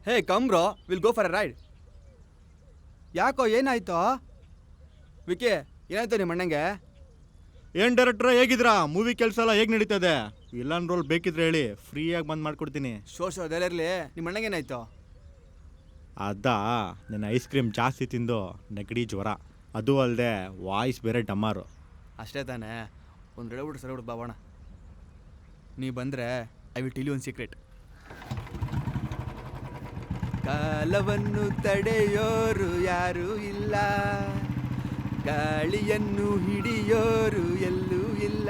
Hey come bro, will go for a ride. ಯಾಕೋ ಏನಾಯ್ತೋ wiki? ಏನಾಯ್ತು ನಿಮ್ಮ ಅಣ್ಣಂಗೆ? ಏನು ಡೈರೆಕ್ಟ್ರ ಹೇಗಿದ್ರಾ? ಮೂವಿ ಕೆಲಸ ಎಲ್ಲ ಹೇಗೆ ನಡೀತದೆ? ವಿಲನ್ ರೋಲ್ ಬೇಕಿದ್ರೆ ಹೇಳಿ, ಫ್ರೀಯಾಗಿ ಬಂದು ಮಾಡ್ಕೊಡ್ತೀನಿ. ಶೋ ಅದೆಲ್ಲ ಇರಲಿ, ನಿಮ್ಮ ಅಣ್ಣಂಗೆ ಏನಾಯ್ತು? ಅದಾ, ನನ್ನ ಐಸ್ ಕ್ರೀಮ್ ಜಾಸ್ತಿ ತಿಂದು ನೆಗಡಿ ಜ್ವರ, ಅದು ಅಲ್ಲದೆ ವಾಯ್ಸ್ ಬೇರೆ ಡಮ್ಮಾರು. ಅಷ್ಟೇ ತಾನೇ, ಒಂದು ರೆಡಿ ಸರಿ ಬಿಡು ಬಾವಣ. ನೀ ಬಂದರೆ ಐ ವಿಲ್ ಟೆಲ್ ಯು ಒಂದು ಸೀಕ್ರೆಟ್. ಕಾಲವನ್ನು ತಡೆಯೋರು ಯಾರೂ ಇಲ್ಲ, ಗಾಳಿಯನ್ನು ಹಿಡಿಯೋರು ಎಲ್ಲೂ ಇಲ್ಲ.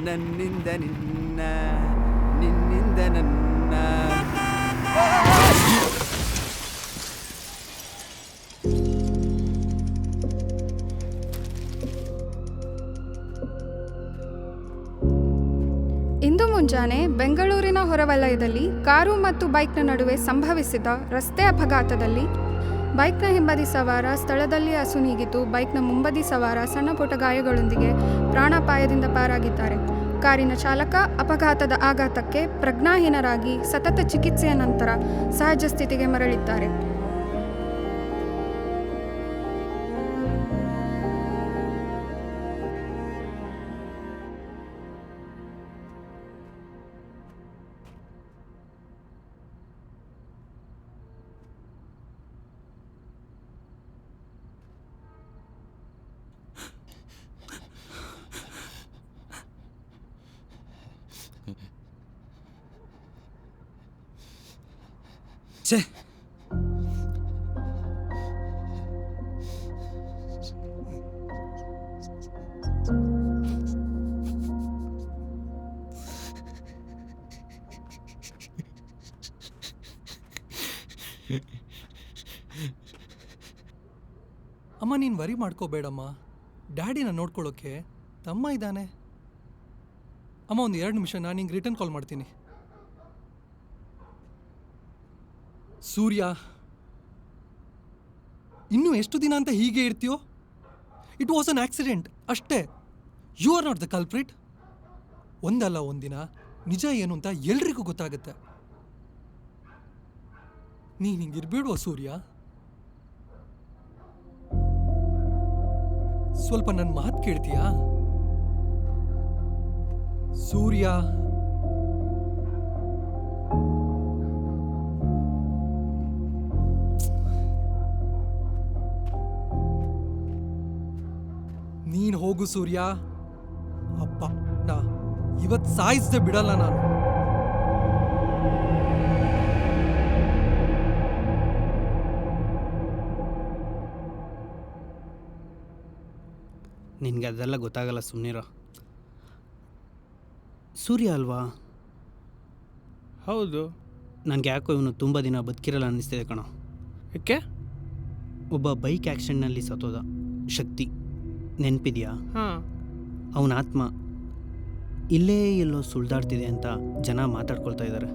ನನ್ನಿಂದ ನಿನ್ನ, ನಿನ್ನಿಂದ ನನ್ನ. ಇಂದು ಮುಂಜಾನೆ ಬೆಂಗಳೂರಿನ ಹೊರವಲಯದಲ್ಲಿ ಕಾರು ಮತ್ತು ಬೈಕ್ನ ನಡುವೆ ಸಂಭವಿಸಿದ ರಸ್ತೆ ಅಪಘಾತದಲ್ಲಿ ಬೈಕ್ನ ಹಿಂಬದಿ ಸವಾರ ಸ್ಥಳದಲ್ಲಿ ಅಸುನೀಗಿದ್ದು, ಬೈಕ್ನ ಮುಂಬದಿ ಸವಾರ ಸಣ್ಣ ಪುಟ್ಟ ಗಾಯಗಳೊಂದಿಗೆ ಪ್ರಾಣಾಪಾಯದಿಂದ ಪಾರಾಗಿದ್ದಾರೆ. ಕಾರಿನ ಚಾಲಕ ಅಪಘಾತದ ಆಘಾತಕ್ಕೆ ಪ್ರಜ್ಞಾಹೀನರಾಗಿ ಸತತ ಚಿಕಿತ್ಸೆಯ ನಂತರ ಸಹಜ ಸ್ಥಿತಿಗೆ ಮರಳಿದ್ದಾರೆ. ಛೇ, ಅಮ್ಮ ನೀನು ವರಿ ಮಾಡ್ಕೋಬೇಡಮ್ಮ. ಡ್ಯಾಡಿನ ನೋಡ್ಕೊಳ್ಳೋಕ್ಕೆ ತಮ್ಮ ಇದ್ದಾನೆ. ಅಮ್ಮ ಒಂದು 2 ನಿಮಿಷ, ನಾನು ನಿಂಗೆ ರಿಟರ್ನ್ ಕಾಲ್ ಮಾಡ್ತೀನಿ. ಸೂರ್ಯ, ಇನ್ನೂ ಎಷ್ಟು ದಿನ ಅಂತ ಹೀಗೆ ಇರ್ತೀಯೋ? ಇಟ್ ವಾಸ್ ಅನ್ ಆಕ್ಸಿಡೆಂಟ್ ಅಷ್ಟೇ. You are not the culprit. ಒಂದಲ್ಲ ಒಂದಿನ ನಿಜ ಏನು ಅಂತ ಎಲ್ರಿಗೂ ಗೊತ್ತಾಗುತ್ತೆ. ನೀನು ಹಿಂಗಿರ್ಬೇಡುವ ಸೂರ್ಯ. ಸ್ವಲ್ಪ ನನ್ನ ಮಾತು ಕೇಳ್ತೀಯಾ ಸೂರ್ಯ? ನೀನು ಹೋಗು ಸೂರ್ಯ. ಅಪ್ಪ, ಇವತ್ತು ಸಾಯಿಸದೆ ಬಿಡಲ್ಲ ನಾನು. ನಿನಗೆ ಅದೆಲ್ಲ ಗೊತ್ತಾಗಲ್ಲ, ಸುಮ್ಮನಿರೋ. ಸೂರ್ಯ ಅಲ್ವಾ? ಹೌದು. ನನಗೆ ಯಾಕೋ ಇವನು ತುಂಬ ದಿನ ಬದುಕಿರಲ್ಲ ಅನ್ನಿಸ್ತಿದೆ ಕಣೋ. ಯಾಕೆ? ಒಬ್ಬ ಬೈಕ್ ಆಕ್ಸಿಡೆಂಟ್ನಲ್ಲಿ ಸತ್ತೋದ ಶಕ್ತಿ, ನೆನಪಿದೆಯಾ? ಹಾಂ. ಅವನ ಆತ್ಮ ಇಲ್ಲೇ ಎಲ್ಲೋ ಸುಳ್ದಾಡ್ತಿದೆ ಅಂತ ಜನ ಮಾತಾಡ್ಕೊಳ್ತಾ ಇದ್ದಾರೆ.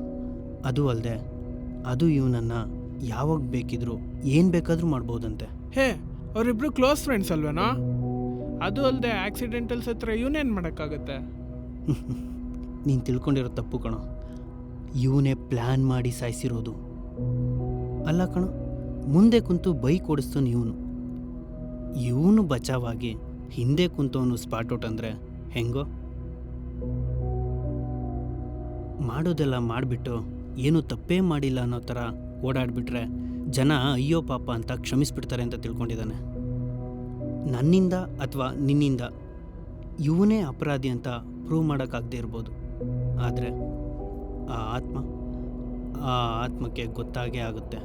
ಅದು ಅಲ್ಲದೆ ಅದು ಇವನನ್ನು ಯಾವಾಗ ಬೇಕಿದ್ರು ಏನು ಬೇಕಾದರೂ ಮಾಡ್ಬೋದಂತೆ. ಹೇ, ಅವರಿಬ್ರು ಕ್ಲೋಸ್ ಫ್ರೆಂಡ್ಸ್ ಅಲ್ವೇನೋ? ಅದು ಅಲ್ಲದೆ ಆಕ್ಸಿಡೆಂಟಲ್ ಸತ್ರ ಇವನೇನು ಮಾಡೋಕ್ಕಾಗತ್ತೆ? ನೀನು ತಿಳ್ಕೊಂಡಿರೋ ತಪ್ಪು ಕಣೋ. ಇವನೇ ಪ್ಲ್ಯಾನ್ ಮಾಡಿ ಸಾಯಿಸಿರೋದು. ಅಲ್ಲ ಕಣೋ, ಮುಂದೆ ಕುಂತು ಬೈಕ್ ಓಡಿಸ್ತಾನೆ ಇವನು ಬಚಾವಾಗಿ ಹಿಂದೆ ಕುಂತವನು ಸ್ಪಾಟ್ ಔಟ್ ಅಂದರೆ ಹೆಂಗೋ? ಮಾಡೋದೆಲ್ಲ ಮಾಡಿಬಿಟ್ಟು ಏನು ತಪ್ಪೇ ಮಾಡಿಲ್ಲ ಅನ್ನೋ ಥರ ಓಡಾಡಿಬಿಟ್ರೆ ಜನ ಅಯ್ಯೋ ಪಾಪ ಅಂತ ಕ್ಷಮಿಸ್ಬಿಡ್ತಾರೆ ಅಂತ ತಿಳ್ಕೊಂಡಿದ್ದಾನೆ. ನನ್ನಿಂದ ಅಥವಾ ನಿನ್ನಿಂದ ಇವನೇ ಅಪರಾಧಿ ಅಂತ ಪ್ರೂವ್ ಮಾಡೋಕ್ಕಾಗದೇ ಇರ್ಬೋದು. ಆದರೆ ಆ ಆತ್ಮಕ್ಕೆ ಗೊತ್ತಾಗೇ ಆಗುತ್ತೆ.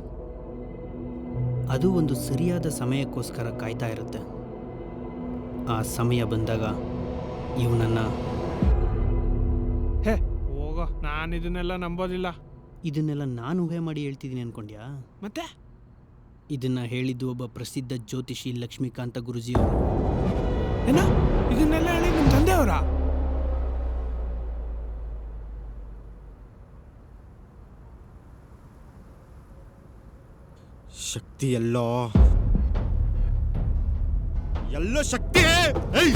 ಅದು ಒಂದು ಸರಿಯಾದ ಸಮಯಕ್ಕೋಸ್ಕರ ಕಾಯ್ತಾ ಇರುತ್ತೆ. ಆ ಸಮಯ ಬಂದಾಗ ಇವನನ್ನು ಹೇ ಹೋಗೋ, ನಾನು ಇದನ್ನೆಲ್ಲ ನಂಬೋದಿಲ್ಲ. ಇದನ್ನೆಲ್ಲ ನಾನು ಊಹೆ ಮಾಡಿ ಹೇಳ್ತಿದ್ದೀನಿ ಅಂದ್ಕೊಂಡ್ಯಾ? ಮತ್ತೆ ಇದನ್ನು ಹೇಳಿದ್ದು ಒಬ್ಬ ಪ್ರಸಿದ್ಧ ಜ್ಯೋತಿಷಿ ಲಕ್ಷ್ಮೀಕಾಂತ ಗುರುಜಿಯವರು. ಏನ ಇದನ್ನೆಲ್ಲ ಹೇಳಿ ನಿಮ್ಮ ತಂದೆಯವರ? ಶಕ್ತಿ ಎಲ್ಲೋ ಶಕ್ತಿ.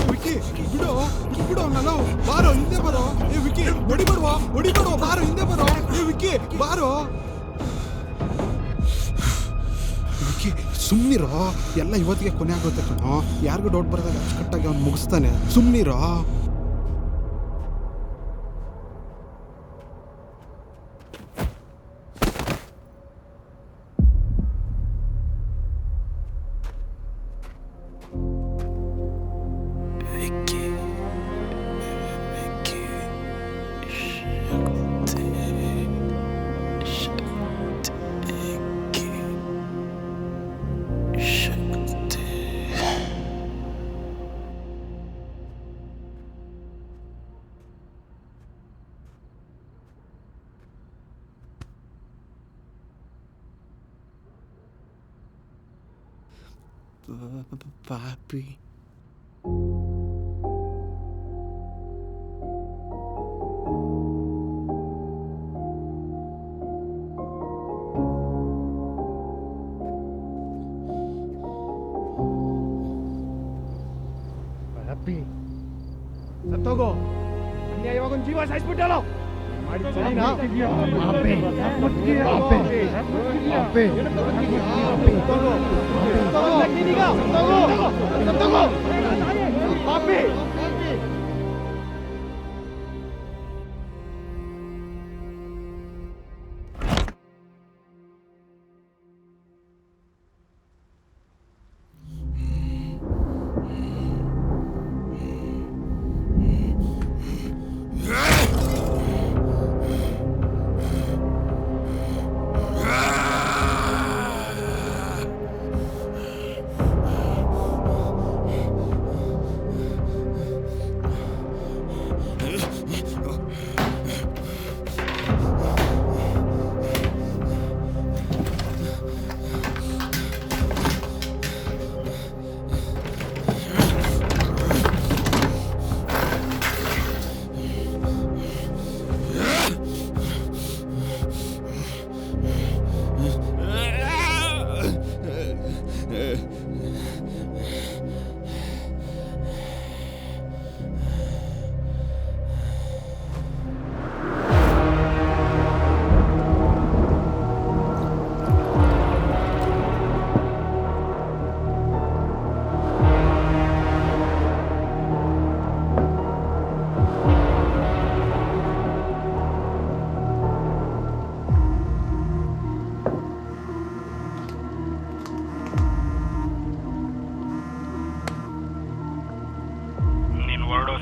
ವಿಕಿ ಬಿಡು, ಬಿಡು ನಾನು. ಬಾರೋ ಹಿಂದೆ ಬರೋ. ಏ ವಿಕಿ ಹೊಡಿಬೇಡುವ, ಬಾರೋ ಹಿಂದೆ ಬರೋ. ಏ ವಿಕಿ ಬಾರೋ. ಸುಮ್ಮನಿರೋ, ಎಲ್ಲ ಇವತ್ತಿಗೆ ಕೊನೆ ಆಗುತ್ತೆ ಕಣೋ. ಯಾರಿಗೂ ಡೌಟ್ ಬರೋದಾಗ ಅಚ್ಚುಕಟ್ಟಾಗಿ ಅವ್ನು ಮುಗಿಸ್ತಾನೆ. ಸುಮ್ಮನಿರೋ. ಪಾಪಿ ಪಾಪಿ ಸತ್ತೋಗೋ. ಅನ್ಯಾಯವಾಗಿ ಒಂದು ಜೀವ ಸಾಯಿಸ್ಬಿಟ್ಟಲ್ಲ.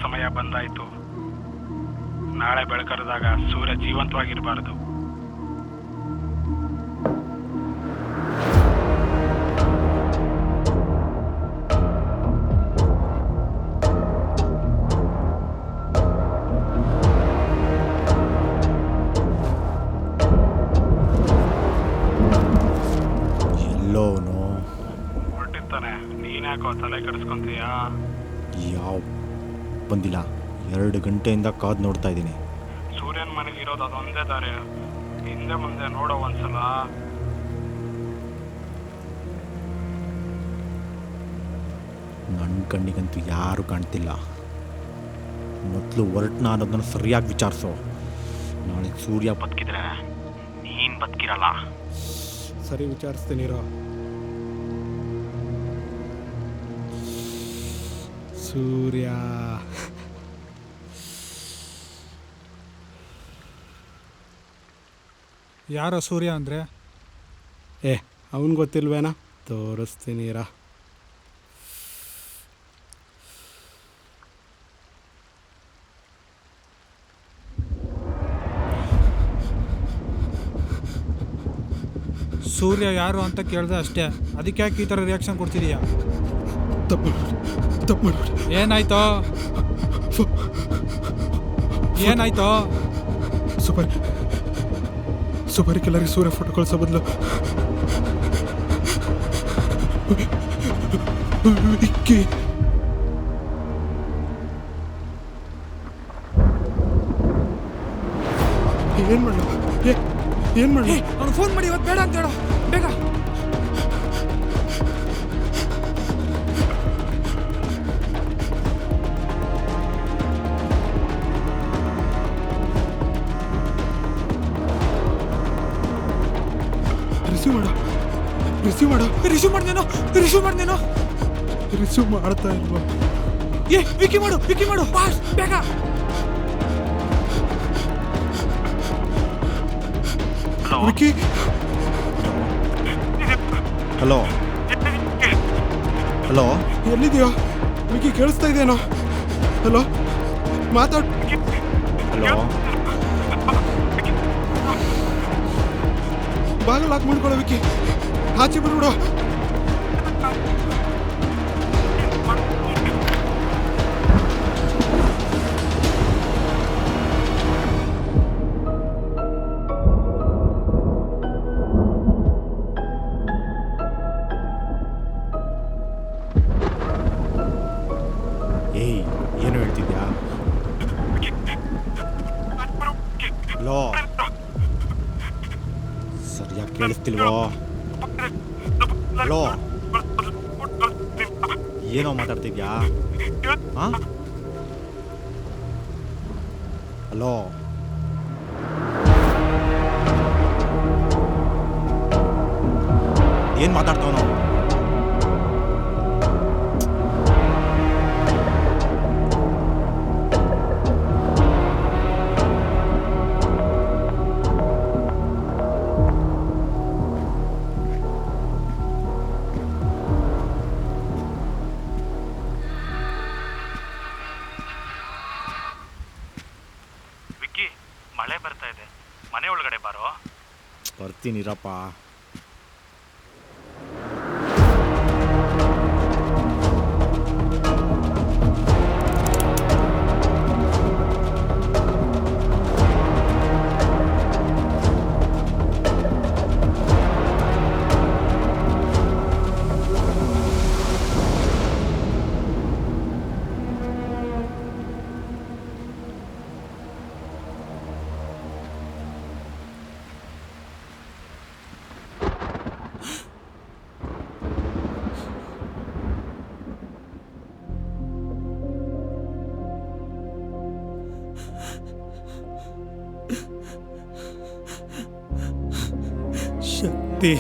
ಸಮಯ ಬಂದಾಯಿತು. ನಾಳೆ ಬೆಳಕರಿದಾಗ ಸೂರ್ಯ ಜೀವಂತವಾಗಿರಬಾರದು. ಎಲ್ಲೋನು ಹೊರಟಿರ್ತಾನೆ, ನೀನ್ಯಾಕೋ ತಲೆ ಕೆಡಿಸ್ಕೊಂತೀಯಾ? ಯಾವ ಬಂದಿಲ್ಲ. 2 ಗಂಟೆಯಿಂದ ಕಾದು ನೋಡ್ತಾ ಇದ್ದೀನಿ. ಸೂರ್ಯನ ಮನೆಗೆ ಇರೋದು ಅದೊಂದೇ ದಾರಿ. ಹಿಂದೆ ಮುಂದೆ ನೋಡೋ ಒಂದ್ಸಲ. ನನ್ನ ಕಣ್ಣಿಗಂತೂ ಯಾರೂ ಕಾಣ್ತಿಲ್ಲ. ಮೊದಲು ಹೊರಟ್ನ ಅನ್ನೋದನ್ನ ಸರಿಯಾಗಿ ವಿಚಾರಿಸೋ. ನಾಳೆ ಸೂರ್ಯ ಬದುಕಿದ್ರೆ ನೀನು ಬದುಕಿರಲ್ಲ. ಸರಿ, ವಿಚಾರಿಸ್ತೀನಿರೋ. ಸೂರ್ಯ ಯಾರೋ ಸೂರ್ಯ ಅಂದರೆ? ಅವನು ಗೊತ್ತಿಲ್ವೇನಾ? ತೋರಿಸ್ತೀನಿರಾ. ಸೂರ್ಯ ಯಾರು ಅಂತ ಕೇಳಿದೆ ಅಷ್ಟೇ. ಅದಕ್ಕೆ ಯಾಕೆ ಈ ಥರ ರಿಯಾಕ್ಷನ್ ಕೊಡ್ತಿದೀಯಾ? ತಪ್ಪು ಮಾಡ್ಬಿಡಿ. ಏನಾಯ್ತೋ? ಏನಾಯ್ತೋ? ಸೂಪರ್ ಕಿಲ್ಲರ್ಗೆ ಸೂರ್ಯ ಫೋಟೋ ಕಳಿಸೋ ಬದಲು ವಿಕ್ಕಿ ಏನ್ ಮಾಡ್ಲಿ? ಅವ್ನು ಫೋನ್ ಮಾಡಿ ಇವತ್ತು ಬೇಡ ಅಂತ ಹೇಳೋ ಬೇಗ. ರಿಸೀವ್ ಮಾಡ. ರಿಸೀವ್ ಮಾಡು. ರಿಸೀವ್ ಮಾಡ್ದೇನೋ ರಿಸೀವ್ ಮಾಡ್ತಾ ಇಲ್ವಾ? ಏ ವಿಕಿ ಮಾಡು ಫಾಸ್ಟ್ ಬೇಗ. ವಿಕಿ, ಹಲೋ ಹಲೋ ಎಲ್ಲಿದ್ಯಾ? ವಿಕಿ ಕೇಳಿಸ್ತಾ ಇದೆಯೇನೋ? ಹಲೋ, ಮಾತಾಡ್. ಹಲೋ ಬಾಗಿಲು ಲಾಕ್ ಮಾಡ್ಕೊಳ್ಳೋ ವಿಕಿ. ಆಚೆ ಬಿಡ್ಬಿಡು. ಏಯ್, ಏನು ಹೇಳ್ತಿದ್ಯಾ? ಹಲೋ, ಸರಿಯಾಗಿ ಕೇಳಿಸ್ತಿಲ್ವೋ? ಹಲೋ, ಏನೋ ಮಾತಾಡ್ತಿದ್ಯಾ? ಹಾಂ, ಹಲೋ, ಏನು ಮಾತಾಡ್ತಾವನೋ? ಮಳೆ ಬರ್ತಾ ಇದೆ, ಮನೆ ಒಳಗಡೆ ಬಾರೋ. ಬರ್ತೀನಿರಪ್ಪ. ಶಕ್ತಿ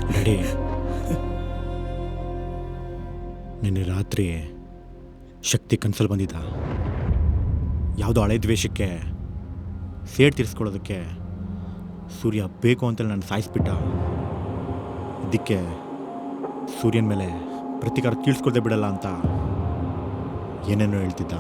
ಡ್ಯಾಡಿ, ನಿನ್ನೆ ರಾತ್ರಿ ಶಕ್ತಿ ಕನ್ಸಲ್ಲಿ ಬಂದಿದ್ದ. ಯಾವುದೋ ಹಳೆ ದ್ವೇಷಕ್ಕೆ ಸೇಡ್ ತೀರಿಸ್ಕೊಳ್ಳೋದಕ್ಕೆ ಸೂರ್ಯ ಬೇಕು ಅಂತೇಳಿ ನಾನು ಸಾಯಿಸ್ಬಿಟ್ಟ. ಇದಕ್ಕೆ ಸೂರ್ಯನ ಮೇಲೆ ಪ್ರತಿಕಾರ ತೀರ್ಸ್ಕೊಳ್ದೆ ಬಿಡಲ್ಲ ಅಂತ ಏನೇನೋ ಹೇಳ್ತಿದ್ದ.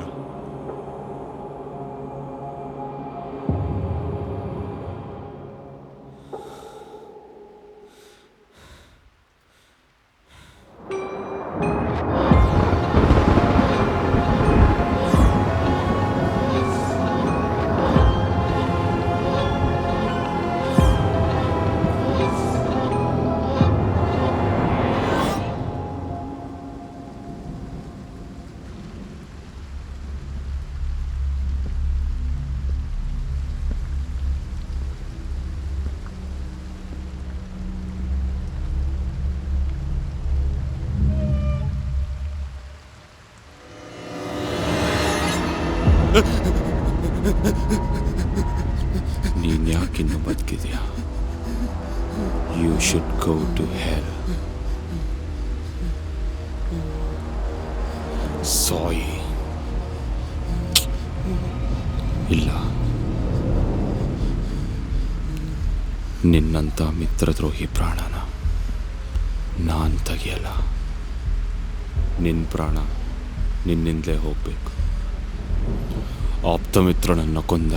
ನೀನ್ ಯಾಕಿನ್ನು ಬದುಕಿದ್ಯಾ? You should go to hell. ಸಾಯಿ. ಇಲ್ಲ, ನಿನ್ನಂಥ ಮಿತ್ರದ್ರೋಹಿ ಪ್ರಾಣನ ನಾನ್ ತೆಗಿಯಲ್ಲ. ನಿನ್ನ ಪ್ರಾಣ ನಿನ್ನಿಂದಲೇ ಹೋಗ್ಬೇಕು. ಆಪ್ತಮಿತ್ರನನ್ನು ಕೊಂದ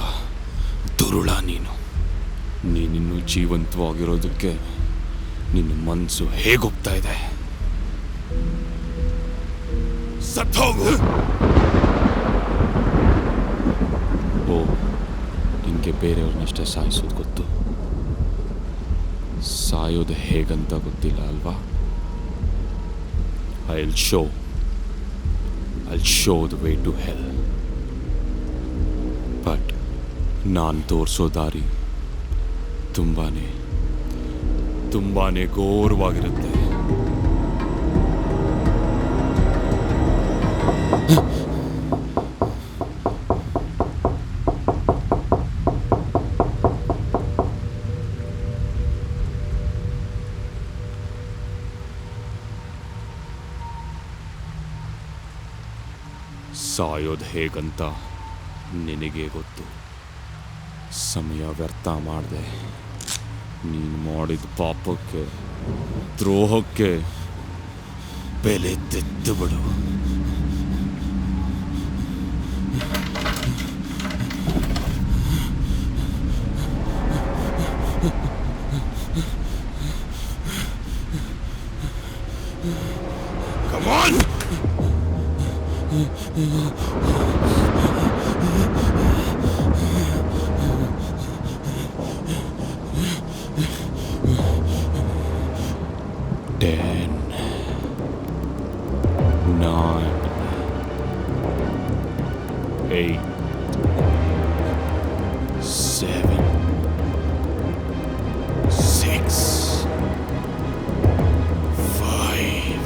ದುರುಳ ನೀನಿನ್ನೂ ಜೀವಂತವಾಗಿರೋದಕ್ಕೆ ನಿನ್ನ ಮನಸ್ಸು ಹೇಗೋಗ್ತಾ ಇದೆ? ಸತ್ತೋಗು. ಓ, ನಿನಗೆ ಬೇರೆಯವ್ರನ್ನಷ್ಟೇ ಸಾಯಿಸೋದು ಗೊತ್ತು, ಸಾಯೋದು ಹೇಗಂತ ಗೊತ್ತಿಲ್ಲ ಅಲ್ವಾ? I'll show the way to hell. But ನಾನು ತೋರಿಸೋ ದಾರಿ ತುಂಬಾನೇ ಘೋರವಾಗಿರುತ್ತೆ. ಸಾಯೋದು ಹೇಗಂತ ನಿನಗೆ ಗೊತ್ತು. ಸಮಯ ವ್ಯರ್ಥ ಮಾಡಿದೆ. ನೀನು ಮಾಡಿದ ಪಾಪಕ್ಕೆ, ದ್ರೋಹಕ್ಕೆ ಬೆಲೆ ತೆತ್ತು ಬಿಡು. Come on! 10, 9, 8, 7, 6, 5,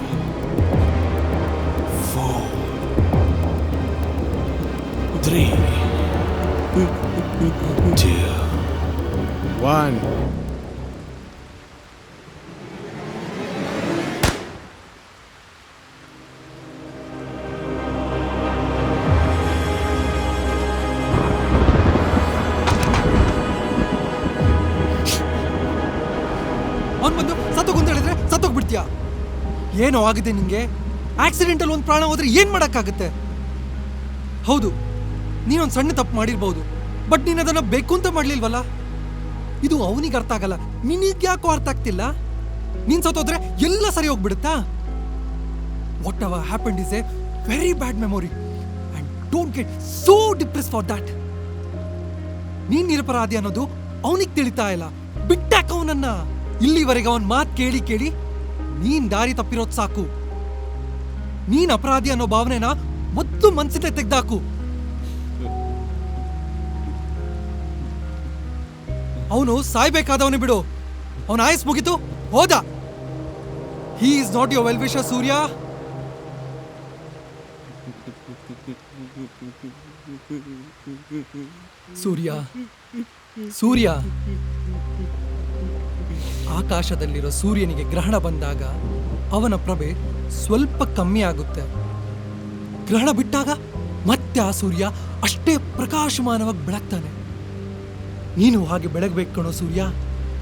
4, 3, 2, 1. ಅವ್ನು ಬಂದು ಸತ್ತೋಗು ಅಂತ ಹೇಳಿದ್ರೆ ಸತ್ತೋಗ್ಬಿಡ್ತೀಯ. ಏನೋ ಆಗಿದೆ ನಿಂಗೆ. ಆಕ್ಸಿಡೆಂಟಲ್ಲಿ ಒಂದು ಪ್ರಾಣ ಹೋದ್ರೆ ಏನು ಮಾಡೋಕ್ಕಾಗುತ್ತೆ? ಹೌದು, ನೀನೊಂದು ಸಣ್ಣ ತಪ್ಪು ಮಾಡಿರ್ಬೋದು, ಬಟ್ ನೀನು ಅದನ್ನು ಬೇಕು ಅಂತ ಮಾಡಲಿಲ್ವಲ್ಲ. ಇದು ಅವನಿಗೆ ಅರ್ಥ ಆಗಲ್ಲ, ನಿನಗೆ ಯಾಕೋ ಅರ್ಥ ಆಗ್ತಿಲ್ಲ. ನೀನು ಸತ್ತೋದ್ರೆ ಎಲ್ಲ ಸರಿ ಹೋಗ್ಬಿಡುತ್ತಾ? Whatever happened is a very bad memory and don't get so depress for that. ನೀನ್ ನಿರಪರಾಧಿ ಅನ್ನೋದು ಅವನಿಗೆ ತಿಳಿತಾ ಇಲ್ಲ. ಬಿಟ್ಟಾಕ ಅವನನ್ನ. ಇಲ್ಲಿವರೆಗೆ ಅವನ್ ಮಾತು ಕೇಳಿ ಕೇಳಿ ನೀನ್ ದಾರಿ ತಪ್ಪಿರೋದು ಸಾಕು. ನೀನ್ ಅಪರಾಧಿ ಅನ್ನೋ ಭಾವನೆನ ಮೊದಲು ಮನ್ಸಿಂದ ತೆಗ್ದಾಕು. ಅವನು ಸಾಯ್ಬೇಕಾದವನು ಬಿಡು. ಅವನ ಆಯಸ್ ಮುಗಿತು, ಹೋದ. He is not your well wisher Surya. Surya, Surya. ಆಕಾಶದಲ್ಲಿರೋ ಸೂರ್ಯನಿಗೆ ಗ್ರಹಣ ಬಂದಾಗ ಅವನ ಪ್ರಭೆ ಸ್ವಲ್ಪ ಕಮ್ಮಿ ಆಗುತ್ತೆ. ಗ್ರಹಣ ಬಿಟ್ಟಾಗ ಮತ್ತೆ ಆ ಸೂರ್ಯ ಅಷ್ಟೇ ಪ್ರಕಾಶಮಾನವಾಗಿ ಬೆಳಗ್ತಾನೆ. ನೀನು ಹಾಗೆ ಬೆಳಗ್ಬೇಕು ಕಣೋ ಸೂರ್ಯ.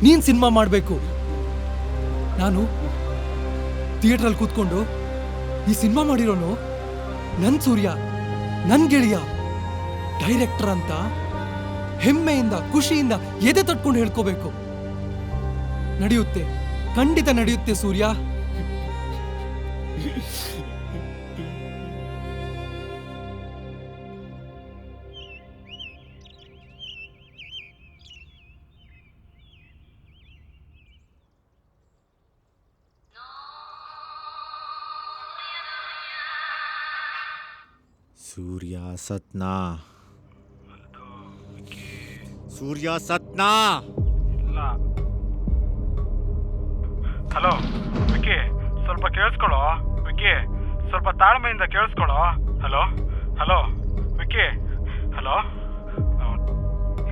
ನೀನ್ ಸಿನಿಮಾ ಮಾಡಬೇಕು. ನಾನು ಥಿಯೇಟ್ರಲ್ಲಿ ಕೂತ್ಕೊಂಡು ಈ ಸಿನಿಮಾ ಮಾಡಿರೋನು ನನ್ ಸೂರ್ಯ, ನನ್ ಗೆಳೆಯ, ಡೈರೆಕ್ಟರ್ ಅಂತ ಹೆಮ್ಮೆಯಿಂದ ಖುಷಿಯಿಂದ ಎದೆ ತಟ್ಕೊಂಡು ಹೇಳ್ಕೋಬೇಕು. ನಡೆಯುತ್ತೆ, ಖಂಡಿತ ನಡೆಯುತ್ತೆ ಸೂರ್ಯ. ಸೂರ್ಯ ಸತ್ನಾ, ಸೂರ್ಯ ಸತ್ನಾ. ಇಲ್ಲ. ಹಲೋ ವಿಕಿ, ಸ್ವಲ್ಪ ಕೇಳಿಸ್ಕೊಳ್ಳೋ. ವಿಕಿ, ಸ್ವಲ್ಪ ತಾಳ್ಮೆಯಿಂದ ಕೇಳಿಸ್ಕೊಳ್ಳೋ. Hello hello Vicky, hello.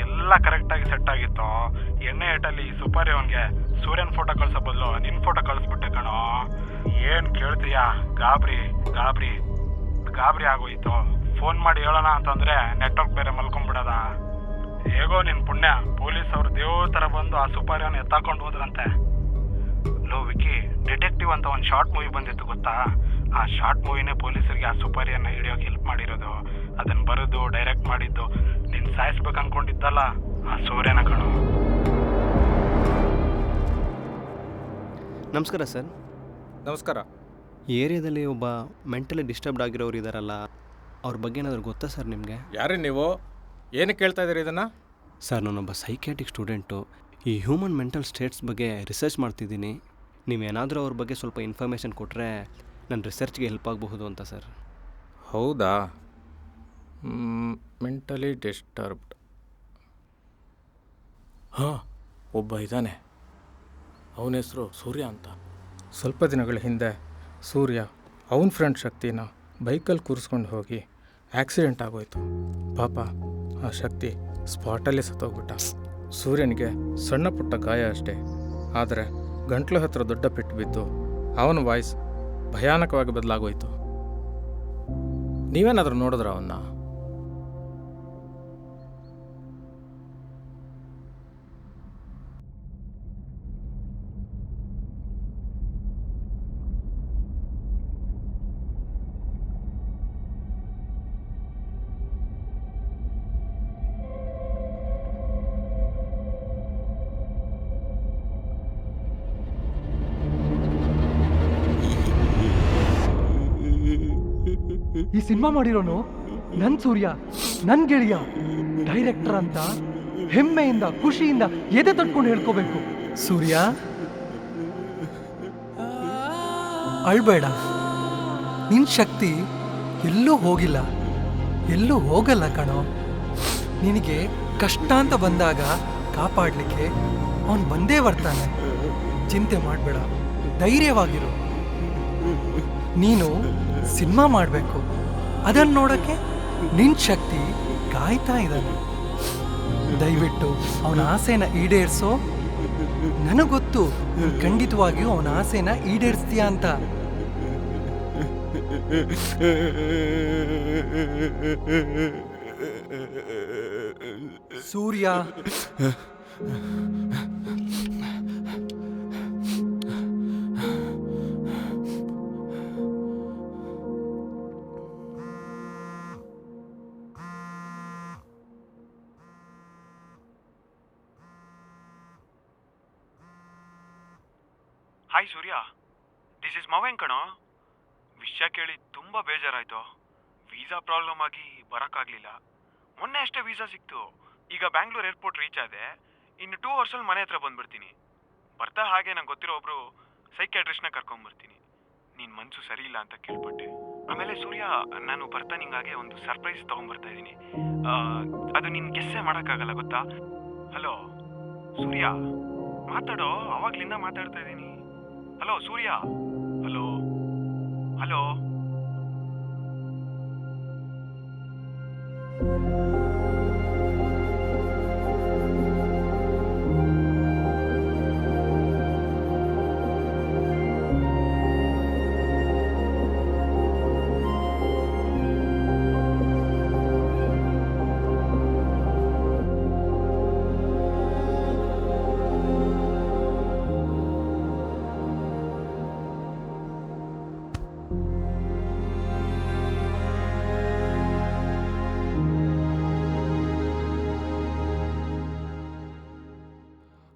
ಎಲ್ಲ ಕರೆಕ್ಟಾಗಿ ಸೆಟ್ ಆಗಿತ್ತು. ಎಣ್ಣೆ ಏಟಲ್ಲಿ ಸುಪಾರಿ ಅವನಿಗೆ ಸೂರ್ಯನ ಫೋಟೋ ಕಳ್ಸೋ ಬದಲು ನಿನ್ನ ಫೋಟೋ ಕಳಿಸ್ಬಿಟ್ಟೆ ಕಣೋ. ಏನು ಕೇಳ್ತೀಯಾ? ಗಾಬರಿ ಗಾಬರಿ ಗಾಬರಿ ಆಗೋಯ್ತು. ಫೋನ್ ಮಾಡಿ ಹೇಳೋಣ ಅಂತಂದ್ರೆ ನೆಟ್ವರ್ಕ್ ಬೇರೆ ಮಲ್ಕೊಂಡ್ಬಿಡೋದ. ಹೇಗೋ ನಿನ್ನ ಪುಣ್ಯ, ಪೊಲೀಸ್ ಅವರು ದೇವ್ರ ಥರ ಬಂದು ಆ ಸುಪಾರಿಯನ್ನು ಎತ್ತಾಕೊಂಡು ಹೋದ್ರಂತೆ. ಲೋ ವಿಕಿ, ಡಿಟೆಕ್ಟಿವ್ ಅಂತ ಒಂದು ಶಾರ್ಟ್ ಮೂವಿ ಬಂದಿತ್ತು ಗೊತ್ತಾ? ಆ ಶಾರ್ಟ್ ಮೂವಿನೇ ಪೊಲೀಸರಿಗೆ ಆ ಸುಪಾರಿಯನ್ನು ಹಿಡಿಯೋಕೆ ಹೆಲ್ಪ್ ಮಾಡಿರೋದು. ಅದನ್ನು ಬರೆದು ಡೈರೆಕ್ಟ್ ಮಾಡಿದ್ದು ನೀನು ಸಾಯಿಸ್ಬೇಕು ಅನ್ಕೊಂಡಿದ್ದಲ್ಲ ಆ ಸೂರ್ಯನ ಕಣೋ. ನಮಸ್ಕಾರ ಸರ್. ನಮಸ್ಕಾರ. ಈ ಏರಿಯಾದಲ್ಲಿ ಒಬ್ಬ ಮೆಂಟಲಿ ಡಿಸ್ಟರ್ಬ್ಡ್ ಆಗಿರೋರು ಇದ್ದಾರಲ್ಲ, ಅವ್ರ ಬಗ್ಗೆ ಏನಾದರೂ ಗೊತ್ತಾ ಸರ್ ನಿಮಗೆ? ಯಾರೇ ನೀವು? ಏನಕ್ಕೆ ಕೇಳ್ತಾ ಇದ್ದೀರಿ ಇದನ್ನು? ಸರ್, ನಾನೊಬ್ಬ ಸೈಕ್ಯಾಟಿಕ್ ಸ್ಟೂಡೆಂಟು. ಈ ಹ್ಯೂಮನ್ ಮೆಂಟಲ್ ಸ್ಟೇಟ್ಸ್ ಬಗ್ಗೆ ರಿಸರ್ಚ್ ಮಾಡ್ತಿದ್ದೀನಿ. ನೀವೇನಾದರೂ ಅವ್ರ ಬಗ್ಗೆ ಸ್ವಲ್ಪ ಇನ್ಫಾರ್ಮೇಷನ್ ಕೊಟ್ಟರೆ ನನ್ನ ರಿಸರ್ಚ್ಗೆ ಹೆಲ್ಪ್ ಆಗಬಹುದು ಅಂತ ಸರ್. ಹೌದಾ? Mentally disturbed. ಹಾಂ, ಒಬ್ಬ ಇದ್ದಾನೆ. ಅವನ ಹೆಸರು ಸೂರ್ಯ ಅಂತ. ಸ್ವಲ್ಪ ದಿನಗಳ ಹಿಂದೆ ಸೂರ್ಯ ಅವನ ಫ್ರೆಂಡ್ ಶಕ್ತಿನ ಬೈಕಲ್ಲಿ ಕೂರಿಸ್ಕೊಂಡು ಹೋಗಿ ಆಕ್ಸಿಡೆಂಟ್ ಆಗೋಯ್ತು. ಪಾಪ ಆ ಶಕ್ತಿ ಸ್ಪಾಟಲ್ಲಿ ಸತ್ತೋಗ್ಬಿಟ್ಟ. ಸೂರ್ಯನಿಗೆ ಸಣ್ಣ ಪುಟ್ಟ ಗಾಯ ಅಷ್ಟೇ, ಆದರೆ ಗಂಟ್ಲು ಹತ್ರ ದೊಡ್ಡ ಪೆಟ್ಟು ಬಿದ್ದು ಅವನ ವಾಯ್ಸ್ ಭಯಾನಕವಾಗಿ ಬದಲಾಗೋಯ್ತು. ನೀವೇನಾದರೂ ನೋಡಿದ್ರ ಅವನ್ನ? ಈ ಸಿನಿಮಾ ಮಾಡಿರೋನು ನನ್ ಸೂರ್ಯ, ನನ್ ಗೆಳೆಯ, ಡೈರೆಕ್ಟರ್ ಅಂತ ಹೆಮ್ಮೆಯಿಂದ ಖುಷಿಯಿಂದ ಎದೆ ತಟ್ಕೊಂಡು ಹೇಳ್ಕೋಬೇಕು. ಸೂರ್ಯ, ಅಳ್ಬೇಡ. ನಿನ್ ಶಕ್ತಿ ಎಲ್ಲೂ ಹೋಗಿಲ್ಲ, ಎಲ್ಲೂ ಹೋಗಲ್ಲ ಕಣೋ. ನಿನಗೆ ಕಷ್ಟ ಅಂತ ಬಂದಾಗ ಕಾಪಾಡ್ಲಿಕ್ಕೆ ಅವನು ಬಂದೇ ಬರ್ತಾನೆ. ಚಿಂತೆ ಮಾಡಬೇಡ, ಧೈರ್ಯವಾಗಿರು. ನೀನು ಸಿನಿಮಾ ಮಾಡಬೇಕು, ಅದನ್ನು ನೋಡಕ್ಕೆ ನಿನ್ ಶಕ್ತಿ ಕಾಯ್ತಾ ಇದ್ದಾನೆ. ದಯವಿಟ್ಟು ಅವನ ಆಸೆನ ಈಡೇರಿಸೋ. ನನಗೊತ್ತು ಖಂಡಿತವಾಗಿಯೂ ಅವನ ಆಸೆನ ಈಡೇರಿಸ್ತೀಯ ಅಂತ. ಸೂರ್ಯ, hi Surya, this is Maven ಕಣೋ. ವಿಷಯ ಕೇಳಿ ತುಂಬ ಬೇಜಾರಾಯಿತು. ವೀಸಾ ಪ್ರಾಬ್ಲಮ್ ಆಗಿ ಬರೋಕ್ಕಾಗಲಿಲ್ಲ. ಮೊನ್ನೆ ಅಷ್ಟೇ ವೀಸಾ ಸಿಕ್ತು. ಈಗ ಬ್ಯಾಂಗ್ಳೂರ್ ಏರ್ಪೋರ್ಟ್ ರೀಚ್ ಆದೆ. ಇನ್ನು 2 ಅವರ್ಸಲ್ಲಿ ಮನೆ ಹತ್ರ ಬಂದ್ಬಿಡ್ತೀನಿ. ಬರ್ತಾ ಹಾಗೆ ನಂಗೆ ಗೊತ್ತಿರೋ ಒಬ್ಬರು ಸೈಕ್ಯಾಟ್ರಿಸ್ಟ್ನ ಕರ್ಕೊಂಬರ್ತೀನಿ. ನಿನ್ನ ಮನಸ್ಸು ಸರಿ ಇಲ್ಲ ಅಂತ ಕೇಳ್ಪಟ್ಟೆ. ಆಮೇಲೆ ಸೂರ್ಯ, ನಾನು ಬರ್ತಾ ನಿಂಗಾಗೆ ಒಂದು ಸರ್ಪ್ರೈಸ್ ತೊಗೊಂಬರ್ತಾ ಇದ್ದೀನಿ. ಅದು ನಿನ್ನ ಗೆಸ್ಸೇ ಮಾಡೋಕ್ಕಾಗಲ್ಲ, ಗೊತ್ತಾ? ಹಲೋ ಸೂರ್ಯ, ಮಾತಾಡೋ. ಅವಾಗ್ಲಿಂದ ಮಾತಾಡ್ತಾ ಇದ್ದೀನಿ. ಹಲೋ ಸೂರ್ಯ, ಹಲೋ ಹಲೋ.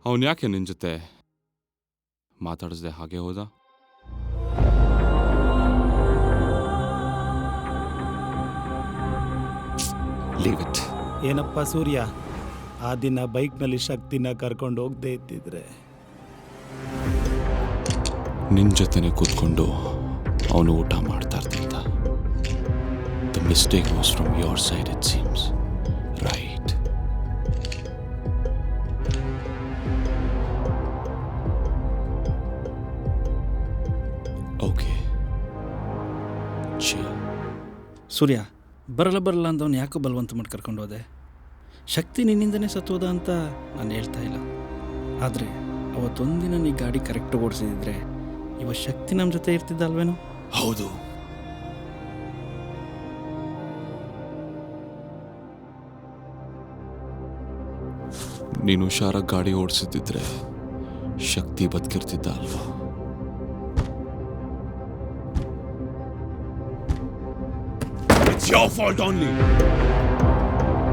ಅವನು ಯಾಕೆ ನಿನ್ನ ಜೊತೆ ಮಾತಾಡಿಸ್ದೆ ಹಾಗೆ ಹೋದ? Leave it. ಏನಪ್ಪ ಸೂರ್ಯ, ಆ ದಿನ ಬೈಕ್ನಲ್ಲಿ ಶಕ್ತಿನ ಕರ್ಕೊಂಡು ಹೋಗದೆ ಇದ್ದಿದ್ರೆ ನಿನ್ನ ಜೊತೆನೆ ಕೂತ್ಕೊಂಡು ಅವನು ಊಟ ಮಾಡ್ತಾ ಇರ್ತಿದ್ದ. The mistake was from your side, it seems. Right. Okay. Surya, ಬರಲ್ಲ ಅಂದವನು ಯಾಕೋ ಬಲವಂತ ಮಾಡಿ ಕರ್ಕೊಂಡು ಹೋದೆ. ಶಕ್ತಿ ನಿನ್ನಿಂದನೇ ಸತ್ತೋದ ಅಂತ ನಾನು ಹೇಳ್ತಾ ಇಲ್ಲ. ಆದರೆ ಅವತ್ತೊಂದಿನ ನೀ ಗಾಡಿ ಕರೆಕ್ಟಾಗಿ ಓಡಿಸಿದ್ರೆ ಇವತ್ತು ಶಕ್ತಿ ನಮ್ಮ ಜೊತೆ ಇರ್ತಿದ್ದ ಅಲ್ವೇನೋ? ಹೌದು. ನೀನು ಹುಷಾರಾಗಿ ಗಾಡಿ ಓಡಿಸಿದ್ದಿದ್ರೆ ಶಕ್ತಿ ಬದುಕಿರ್ತಿದ್ದ ಅಲ್ವಾ? It's your fault only.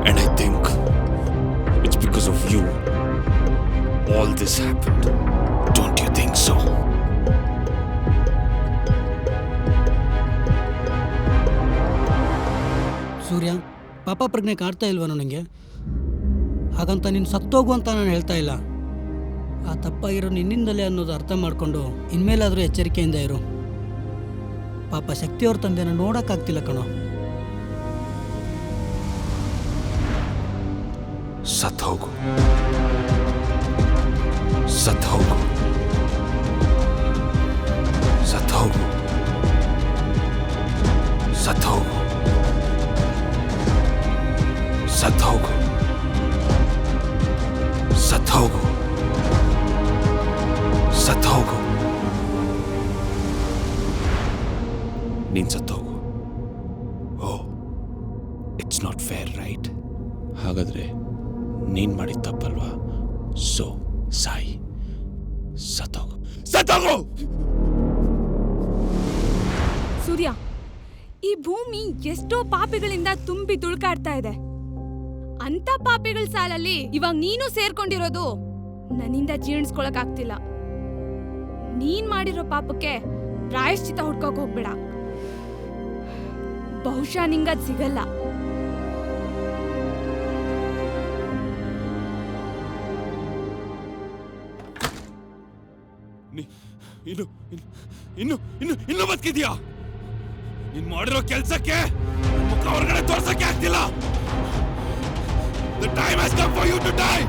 And I think it's because of you all this happened. Don't you think so? ಸೂರ್ಯ, ಪಾಪ ಪ್ರಜ್ಞೆ ಕಾಡ್ತಾ ಇಲ್ವ ನನಗೆ? ಹಾಗಂತ ನೀನು ಸತ್ತೋಗು ಅಂತ ನಾನು ಹೇಳ್ತಾ ಇಲ್ಲ. ಆ ತಪ್ಪಾಗಿರೋ ನಿನ್ನಿಂದಲೇ ಅನ್ನೋದು ಅರ್ಥ ಮಾಡಿಕೊಂಡು ಇನ್ಮೇಲಾದರೂ ಎಚ್ಚರಿಕೆಯಿಂದ ಇರು. ಪಾಪ ಶಕ್ತಿಯವ್ರ ತಂದೆನ ನೋಡೋಕ್ಕಾಗ್ತಿಲ್ಲ ಕಣೋ. ಸತ್ ಹೋಗು, ಸತ್ ಹೋಗು, ಸತ್ ಹೋಗು, ಸತ್ ಹೋಗು, ಸತ್ ಹೋಗು, ಸತ್ ಹೋಗು, ಸತ್ ಹೋಗು. ನೀನ್ ಸತ್ ಹೋಗು. Oh it's not fair right? ಹಾಗಾದ್ರೆ ನೀನ್ ಮಾಡಿದ ತಪ್ಪಲ್ವಾ? ಸೊ ಸಾಯಿ, ಸತ್ತೋಗು, ಸತ್ತೋಗು! ಸೂರ್ಯ, ಈ ಭೂಮಿ ಎಷ್ಟೋ ಪಾಪಿಗಳಿಂದ ತುಂಬಿ ತುಳ್ಕಾಡ್ತಾ ಇದೆ. ಅಂತ ಪಾಪಿಗಳ ಸಾಲಲ್ಲಿ ಇವಾಗ ನೀನು ಸೇರ್ಕೊಂಡಿರೋದು ನನ್ನಿಂದ ಜೀರ್ಣಿಸ್ಕೊಳಕ್ ಆಗ್ತಿಲ್ಲ. ನೀನ್ ಮಾಡಿರೋ ಪಾಪಕ್ಕೆ ಪ್ರಾಯಶ್ಚಿತ ಹುಡ್ಕೋಕ್ ಹೋಗ್ಬೇಡ. ಬಹುಶಃ ನಿಂಗದ್ ಸಿಗಲ್ಲ. ಇನ್ನು ಇನ್ನು ಇನ್ನು ಇನ್ನು ಬದುಕಿದ್ಯಾ? ನೀನ್ ಮಾಡಿರೋ ಕೆಲ್ಸಕ್ಕೆ ಮುಖ ಹೊರಗಡೆ ತೋರ್ಸಕ್ಕೆ ಆಗ್ತಿಲ್ಲ. The time has come for you to die.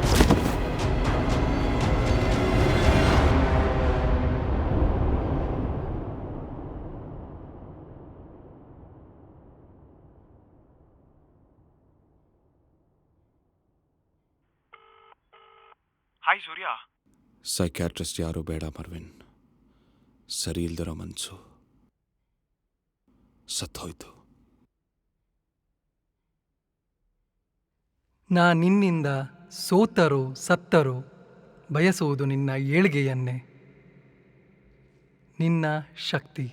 Hi Surya. Psychiatrist ಯಾರು ಬೇಡ ಮರ್ವಿನ್. ಸರಿ ಇಲ್ದಿರೋ ಮನ್ಸು ಸತ್ತೋಯ್ತು. ನಾ ನಿನ್ನಿಂದ ಸೋತರು ಸತ್ತರು ಬಯಸುವುದು ನಿನ್ನ ಏಳ್ಗೆಯನ್ನೇ, ನಿನ್ನ ಶಕ್ತಿ.